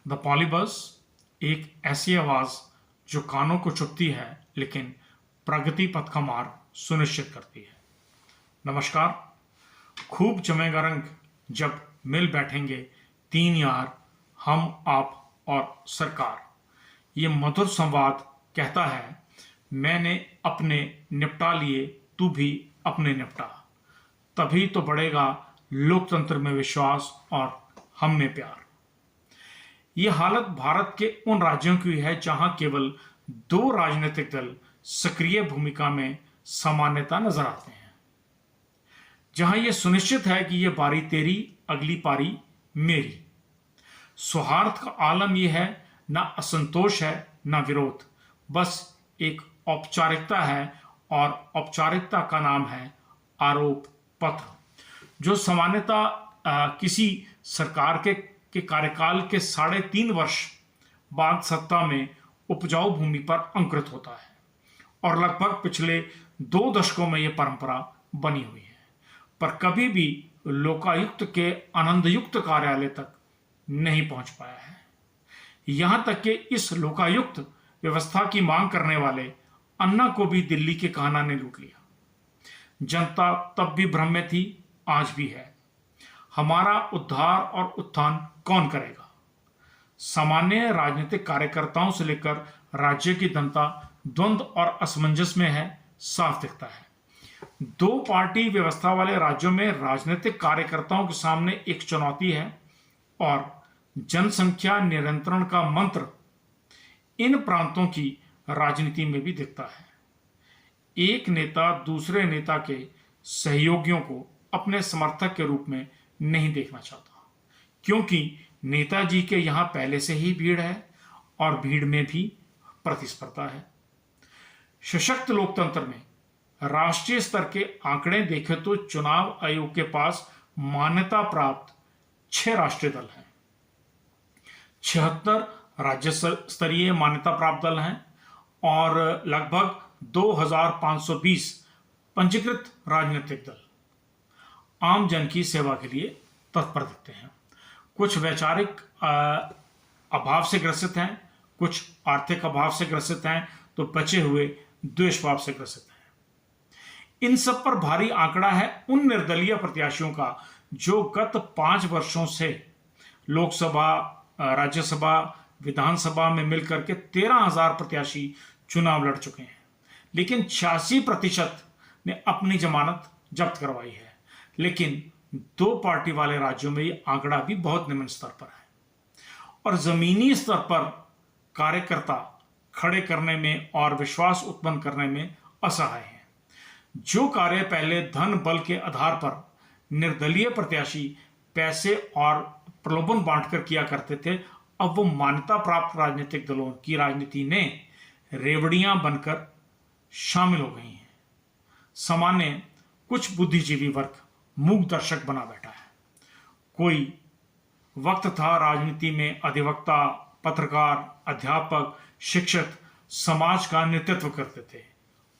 The पॉलीबस, एक ऐसी आवाज जो कानों को चुभती है लेकिन प्रगति पथ का मार्ग सुनिश्चित करती है। नमस्कार। खूब जमेगा रंग जब मिल बैठेंगे तीन यार, हम आप और सरकार। ये मधुर संवाद कहता है, मैंने अपने निपटा लिए, तू भी अपने निपटा। तभी तो बढ़ेगा लोकतंत्र में विश्वास और हम में प्यार। ये हालत भारत के उन राज्यों की है जहां केवल दो राजनीतिक दल सक्रिय भूमिका में सामान्यता नजर आते हैं, जहां यह सुनिश्चित है कि यह बारी तेरी, अगली पारी मेरी। सौहार्द का आलम यह है, ना असंतोष है ना विरोध, बस एक औपचारिकता है और औपचारिकता का नाम है आरोप पत्र, जो सामान्यता किसी सरकार के कार्यकाल के 3.5 वर्ष बाद सत्ता में उपजाऊ भूमि पर अंकुरित होता है और लगभग पिछले 2 दशकों में यह परंपरा बनी हुई है, पर कभी भी लोकायुक्त के आनंदयुक्त कार्यालय तक नहीं पहुंच पाया है। यहां तक कि इस लोकायुक्त व्यवस्था की मांग करने वाले अन्ना को भी दिल्ली के कान्हा ने लूट लिया। जनता तब भी भ्रम में थी, आज भी है। हमारा उद्धार और उत्थान कौन करेगा? सामान्य राजनीतिक कार्यकर्ताओं से लेकर राज्य की जनता द्वंद्व और असमंजस में है, साफ दिखता है। 2 पार्टी व्यवस्था वाले राज्यों में राजनीतिक कार्यकर्ताओं के सामने एक चुनौती है और जनसंख्या नियंत्रण का मंत्र इन प्रांतों की राजनीति में भी दिखता है। एक नेता दूसरे नेता के सहयोगियों को अपने समर्थक के रूप में नहीं देखना चाहता, क्योंकि नेताजी के यहां पहले से ही भीड़ है और भीड़ में भी प्रतिस्पर्धा है। सशक्त लोकतंत्र में राष्ट्रीय स्तर के आंकड़े देखें तो चुनाव आयोग के पास मान्यता प्राप्त 6 राष्ट्रीय दल हैं, 76 राज्य स्तरीय मान्यता प्राप्त दल हैं और लगभग 2520 पंजीकृत राजनीतिक दल आम जन की सेवा के लिए तत्पर दिखते हैं। कुछ वैचारिक अभाव से ग्रसित हैं, कुछ आर्थिक अभाव से ग्रसित हैं, तो बचे हुए द्वेषभाव से ग्रसित हैं। इन सब पर भारी आंकड़ा है उन निर्दलीय प्रत्याशियों का जो गत 5 वर्षों से लोकसभा, राज्यसभा, विधानसभा में मिलकर के 13,000 प्रत्याशी चुनाव लड़ चुके हैं, लेकिन 86% ने अपनी जमानत जब्त करवाई है। लेकिन 2 पार्टी वाले राज्यों में ये आंकड़ा भी बहुत निम्न स्तर पर है और जमीनी स्तर पर कार्यकर्ता खड़े करने में और विश्वास उत्पन्न करने में असहाय हैं। जो कार्य पहले धन बल के आधार पर निर्दलीय प्रत्याशी पैसे और प्रलोभन बांटकर किया करते थे, अब वो मान्यता प्राप्त राजनीतिक दलों की राजनीति ने रेवड़ियां बनकर शामिल हो गई हैं। सामान्य कुछ बुद्धिजीवी वर्ग मूक दर्शक बना बैठा है। कोई वक्त था राजनीति में अधिवक्ता, पत्रकार, अध्यापक, शिक्षक समाज का नेतृत्व करते थे।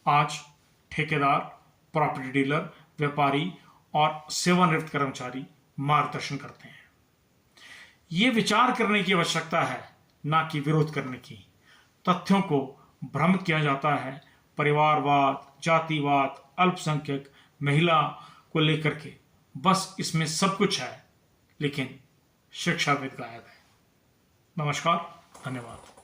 आज ठेकेदार, प्रॉपर्टी डीलर, व्यापारी और सेवानिवृत्त कर्मचारी मार्गदर्शन करते हैं। ये विचार करने की आवश्यकता है, ना कि विरोध करने की। तथ्यों को भ्रमित किया जाता है परिवारवाद, जातिवाद, अल्पसंख्यक, महिला को लेकर के। बस इसमें सब कुछ है, लेकिन शिक्षाविद गायब है। नमस्कार, धन्यवाद।